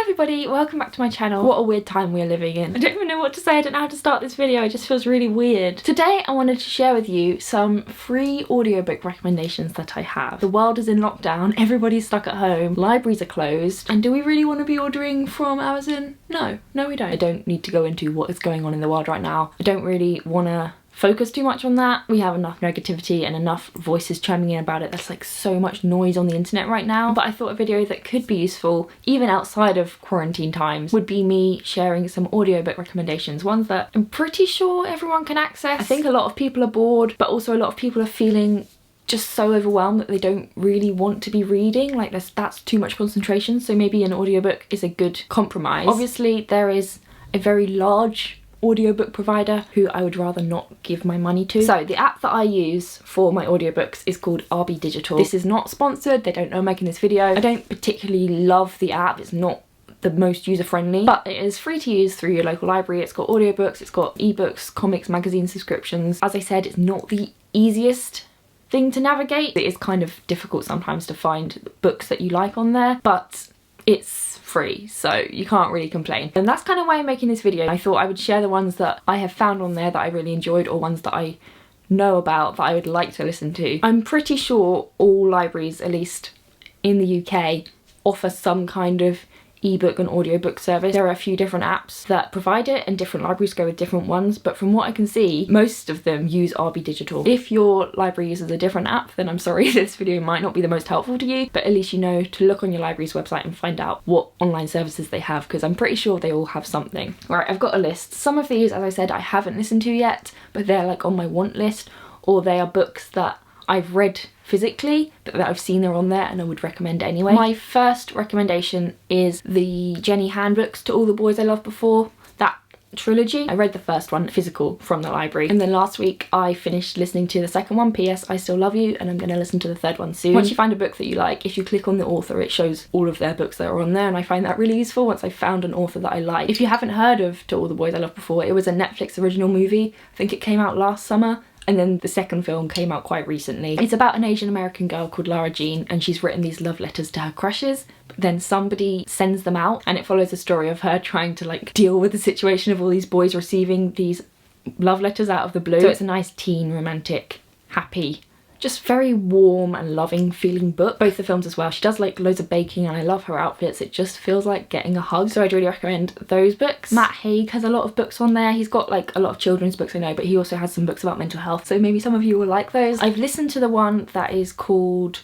everybody, welcome back to my channel. What a weird time we're living in. I don't even know what to say, I don't know how to start this video, it just feels really weird. Today I wanted to share with you some free audiobook recommendations that I have. The world is in lockdown, everybody's stuck at home, libraries are closed, and do we really want to be ordering from Amazon? No, we don't. I don't need to go into what is going on in the world right now. I don't really want to focus too much on that. We have enough negativity and enough voices chiming in about it. There's like so much noise on the internet right now. But I thought a video that could be useful, even outside of quarantine times, would be me sharing some audiobook recommendations. Ones that I'm pretty sure everyone can access. I think a lot of people are bored, but also a lot of people are feeling just so overwhelmed that they don't really want to be reading. Like that's too much concentration. So maybe an audiobook is a good compromise. Obviously there is a very large audiobook provider who I would rather not give my money to. So the app that I use for my audiobooks is called Abbi Digital. This is not sponsored, they don't know I'm making this video. I don't particularly love the app, it's not the most user-friendly, but it is free to use through your local library. It's got audiobooks, it's got ebooks, comics, magazine subscriptions. As I said, it's not the easiest thing to navigate. It is kind of difficult sometimes to find books that you like on there, but it's free, so you can't really complain. And that's kind of why I'm making this video. I thought I would share the ones that I have found on there that I really enjoyed, or ones that I know about that I would like to listen to. I'm pretty sure all libraries, at least in the UK, offer some kind of ebook and audiobook service. There are a few different apps that provide it and different libraries go with different ones, but from what I can see, most of them use Abbi Digital. If your library uses a different app, then I'm sorry, this video might not be the most helpful to you, but at least you know to look on your library's website and find out what online services they have, because I'm pretty sure they all have something. Right, I've got a list. Some of these, as I said, I haven't listened to yet, but they're like on my want list, or they are books that I've read physically, but that I've seen they're on there and I would recommend anyway. My first recommendation is the Jenny handbooks To All the Boys I Loved Before, that trilogy. I read the first one physical from the library, and then last week I finished listening to the second one, P.S. I Still Love You, and I'm going to listen to the third one soon. Once you find a book that you like, if you click on the author, it shows all of their books that are on there, and I find that really useful once I've found an author that I like. If you haven't heard of To All the Boys I Loved Before, it was a Netflix original movie. I think it came out last summer, and then the second film came out quite recently. It's about an Asian American girl called Lara Jean, and she's written these love letters to her crushes, but then somebody sends them out, and it follows the story of her trying to like deal with the situation of all these boys receiving these love letters out of the blue. So it's a nice teen, romantic, happy, just very warm and loving feeling book. Both the films as well. She does like loads of baking and I love her outfits. It just feels like getting a hug. So I'd really recommend those books. Matt Haig has a lot of books on there. He's got like a lot of children's books I know, but he also has some books about mental health. So maybe some of you will like those. I've listened to the one that is called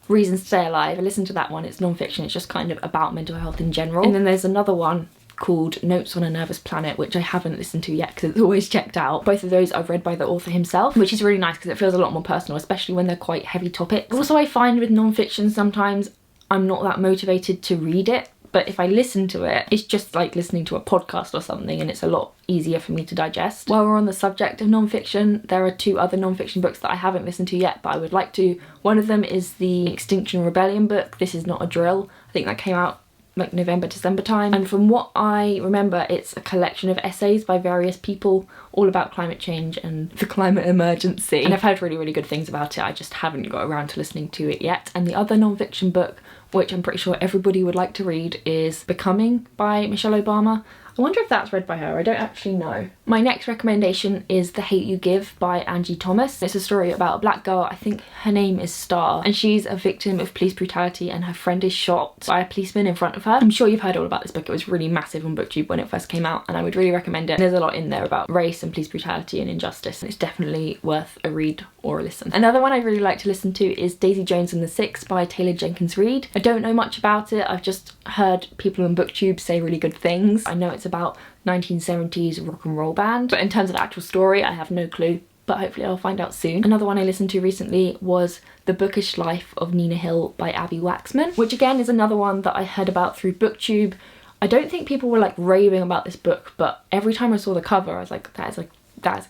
Reasons to Stay Alive. I listened to that one. It's non-fiction. It's just kind of about mental health in general. And then there's another one called Notes on a Nervous Planet, which I haven't listened to yet because it's always checked out. Both of those are read by the author himself, which is really nice because it feels a lot more personal, especially when they're quite heavy topics. Also, I find with non-fiction sometimes I'm not that motivated to read it, but if I listen to it, it's just like listening to a podcast or something, and it's a lot easier for me to digest. While we're on the subject of non-fiction, there are two other non-fiction books that I haven't listened to yet, but I would like to. One of them is the Extinction Rebellion book, This Is Not a Drill. I think that came out like November, December time, and from what I remember, it's a collection of essays by various people all about climate change and the climate emergency, and I've heard really good things about it. I just haven't got around to listening to it yet. And the other non-fiction book, which I'm pretty sure everybody would like to read, is Becoming by Michelle Obama. I wonder if that's read by her, I don't actually know. My next recommendation is The Hate You Give by Angie Thomas. It's a story about a black girl, I think her name is Star, and she's a victim of police brutality and her friend is shot by a policeman in front of her. I'm sure you've heard all about this book. It was really massive on BookTube when it first came out, and I would really recommend it. There's a lot in there about race and police brutality and injustice, and it's definitely worth a read or a listen. Another one I really like to listen to is Daisy Jones and the Six by Taylor Jenkins Reid. I don't know much about it, I've just heard people on BookTube say really good things. I know it's about 1970s rock and roll band, but in terms of the actual story I have no clue, but hopefully I'll find out soon. Another one I listened to recently was The Bookish Life of Nina Hill by Abbi Waxman, which again is another one that I heard about through BookTube. I don't think people were like raving about this book, but every time I saw the cover I was like, that's a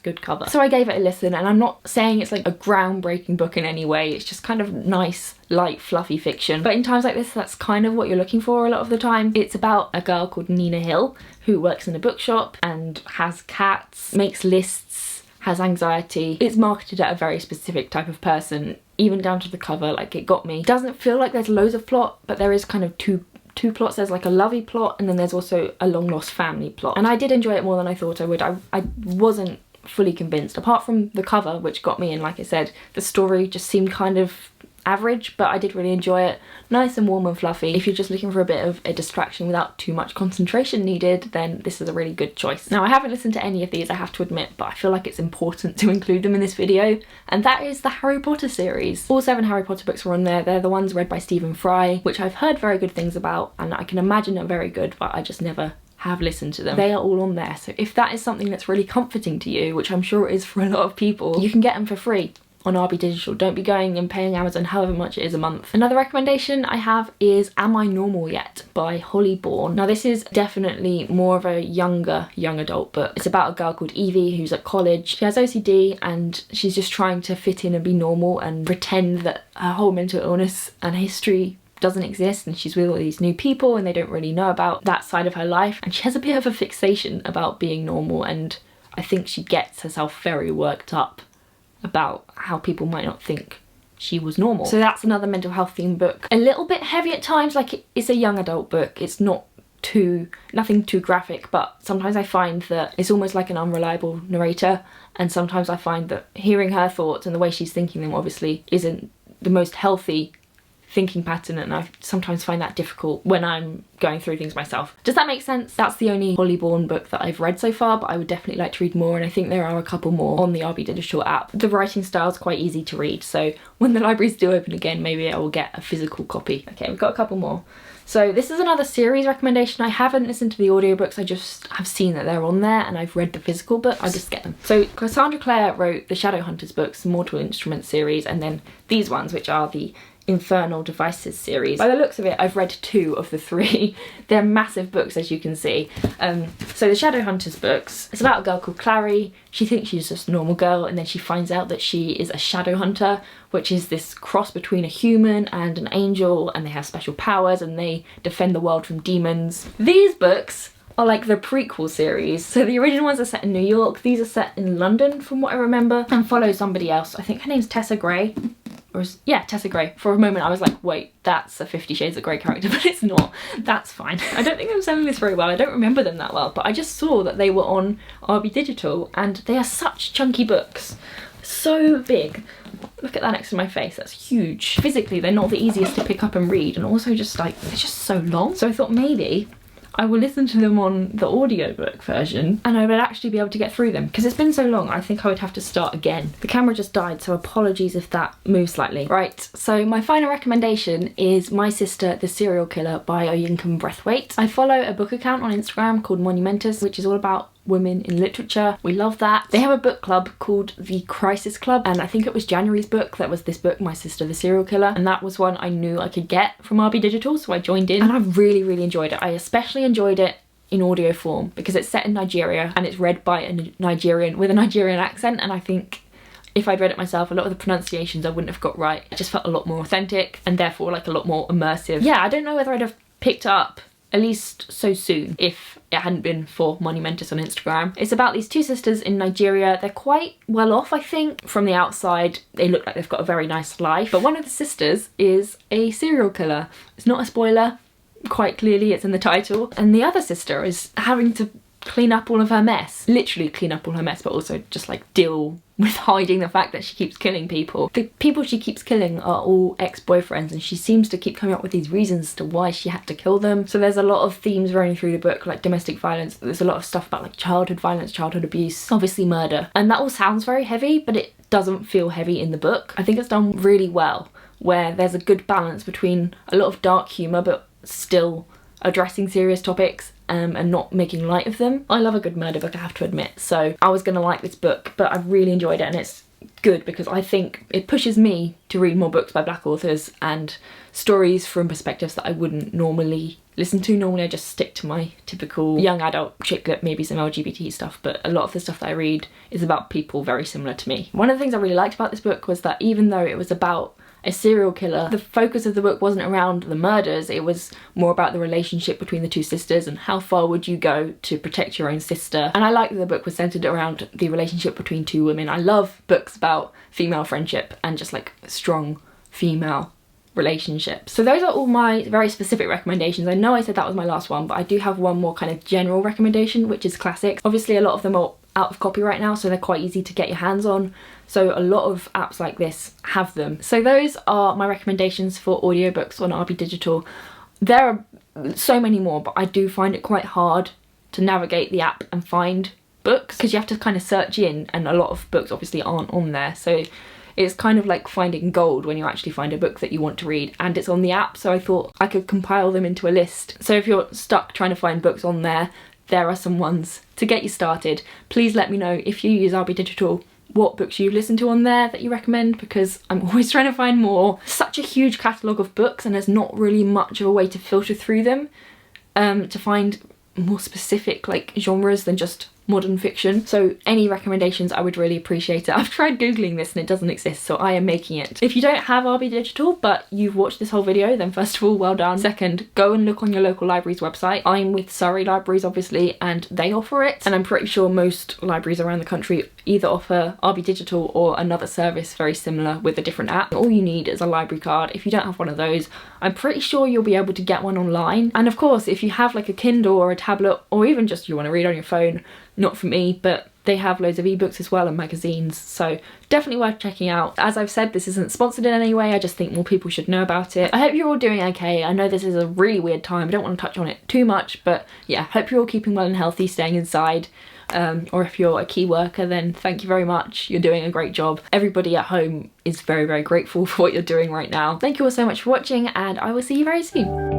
good cover. So I gave it a listen, and I'm not saying it's like a groundbreaking book in any way, it's just kind of nice, light, fluffy fiction. But in times like this, that's kind of what you're looking for a lot of the time. It's about a girl called Nina Hill who works in a bookshop and has cats, makes lists, has anxiety. It's marketed at a very specific type of person, even down to the cover. Like, it got me. Doesn't feel like there's loads of plot, but there is kind of two two plots. There's like a lovey plot and then there's also a long lost family plot. And I did enjoy it more than I thought I would. I wasn't fully convinced, apart from the cover, which got me, and like I said, the story just seemed kind of average, but I did really enjoy it. Nice and warm and fluffy. If you're just looking for a bit of a distraction without too much concentration needed, then this is a really good choice. Now, I haven't listened to any of these, I have to admit, but I feel like it's important to include them in this video, and that is the Harry Potter series. All 7 Harry Potter books are on there. They're the ones read by Stephen Fry, which I've heard very good things about, and I can imagine are very good, but I just never have listened to them. They are all on there, so if that is something that's really comforting to you, which I'm sure it is for a lot of people, you can get them for free on Abbi Digital. Don't be going and paying Amazon however much it is a month. Another recommendation I have is Am I Normal Yet by Holly Bourne. Now this is definitely more of a young adult book. It's about a girl called Evie who's at college. She has OCD and she's just trying to fit in and be normal and pretend that her whole mental illness and history doesn't exist, and she's with all these new people and they don't really know about that side of her life, and she has a bit of a fixation about being normal, and I think she gets herself very worked up about how people might not think she was normal. So that's another mental health themed book. A little bit heavy at times, like it's a young adult book. It's nothing too graphic, but sometimes I find that it's almost like an unreliable narrator, and sometimes I find that hearing her thoughts and the way she's thinking them obviously isn't the most healthy thinking pattern, and I sometimes find that difficult when I'm going through things myself. Does that make sense? That's the only Holly Bourne book that I've read so far, but I would definitely like to read more, and I think there are a couple more on the Abbi Digital app. The writing style is quite easy to read, so when the libraries do open again, maybe I will get a physical copy. Okay, we've got a couple more. So this is another series recommendation. I haven't listened to the audiobooks, I just have seen that they're on there and I've read the physical book. I just get them. So Cassandra Clare wrote the Shadowhunters books, Mortal Instruments series, and then these ones, which are the Infernal Devices series. By the looks of it, I've read 2 of the 3. They're massive books, as you can see. So the Shadowhunters books, it's about a girl called Clare. She thinks she's just a normal girl, and then she finds out that she is a shadow hunter, which is this cross between a human and an angel, and they have special powers and they defend the world from demons. These books are like the prequel series. So the original ones are set in New York, these are set in London from what I remember, and follow somebody else. I think her name's Tessa Gray. Yeah, Tessa Gray. For a moment I was like, wait, that's a 50 Shades of Grey character, but it's not. That's fine. I don't think I'm selling this very well. I don't remember them that well, but I just saw that they were on Abbi Digital, and they are such chunky books. So big. Look at that next to my face, that's huge. Physically, they're not the easiest to pick up and read, and also just like, they're just so long. So I thought maybe I will listen to them on the audiobook version and I would actually be able to get through them, because it's been so long I think I would have to start again. The camera just died, so apologies if that moves slightly. Right, so my final recommendation is My Sister the Serial Killer by Oyinkan Braithwaite. I follow a book account on Instagram called Monumentus, which is all about women in literature. We love that. They have a book club called the Crisis Club, and I think it was January's book that was this book, My Sister the Serial Killer, and that was one I knew I could get from Abbi Digital, so I joined in and I really enjoyed it. I especially enjoyed it in audio form because it's set in Nigeria and it's read by a Nigerian with a Nigerian accent, and I think if I'd read it myself, a lot of the pronunciations I wouldn't have got right. It just felt a lot more authentic and therefore like a lot more immersive. Yeah, I don't know whether I'd have picked up at least so soon if it hadn't been for Monumentus on Instagram. It's about these 2 sisters in Nigeria. They're quite well off, I think. From the outside, they look like they've got a very nice life. But one of the sisters is a serial killer. It's not a spoiler, quite clearly it's in the title. And the other sister is having to clean up all of her mess. Literally clean up all her mess, but also just like deal with hiding the fact that she keeps killing people. The people she keeps killing are all ex-boyfriends, and she seems to keep coming up with these reasons as to why she had to kill them. So there's a lot of themes running through the book, like domestic violence. There's a lot of stuff about like childhood violence, childhood abuse, obviously murder. And that all sounds very heavy, but it doesn't feel heavy in the book. I think it's done really well, where there's a good balance between a lot of dark humour but still addressing serious topics and not making light of them. I love a good murder book, I have to admit, so I was gonna like this book, but I really enjoyed it, and it's good because I think it pushes me to read more books by black authors and stories from perspectives that I wouldn't normally listen to. Normally I just stick to my typical young adult chick lit, maybe some LGBT stuff, but a lot of the stuff that I read is about people very similar to me. One of the things I really liked about this book was that even though it was about a serial killer, the focus of the book wasn't around the murders, it was more about the relationship between the 2 sisters and how far would you go to protect your own sister. And I like that the book was centered around the relationship between 2 women. I love books about female friendship and just like strong female relationships. So those are all my very specific recommendations. I know I said that was my last one, but I do have one more kind of general recommendation, which is classics. Obviously a lot of them are out of copy right now, so they're quite easy to get your hands on. So a lot of apps like this have them. So those are my recommendations for audiobooks on Abbi Digital. There are so many more, but I do find it quite hard to navigate the app and find books because you have to kind of search in, and a lot of books obviously aren't on there. So it's kind of like finding gold when you actually find a book that you want to read and it's on the app. So I thought I could compile them into a list. So if you're stuck trying to find books on there, there are some ones to get you started. Please let me know if you use Abbi Digital what books you listen to on there that you recommend, because I'm always trying to find more. Such a huge catalogue of books and there's not really much of a way to filter through them to find more specific like genres than just modern fiction. So any recommendations, I would really appreciate it. I've tried googling this and it doesn't exist, so I am making it. If you don't have Abbi Digital but you've watched this whole video, then first of all, well done. Second, go and look on your local library's website. I'm with Surrey Libraries obviously, and they offer it, and I'm pretty sure most libraries around the country either offer Abbi Digital or another service very similar with a different app. All you need is a library card. If you don't have one of those, I'm pretty sure you'll be able to get one online. And of course, if you have like a Kindle or a tablet, or even just you want to read on your phone, not for me, but they have loads of ebooks as well and magazines, so definitely worth checking out. As I've said, this isn't sponsored in any way, I just think more people should know about it. I hope you're all doing okay. I know this is a really weird time, I don't want to touch on it too much, but yeah, hope you're all keeping well and healthy, staying inside. Or if you're a key worker, then thank you very much, you're doing a great job. Everybody at home is very, very grateful for what you're doing right now. Thank you all so much for watching, and I will see you very soon.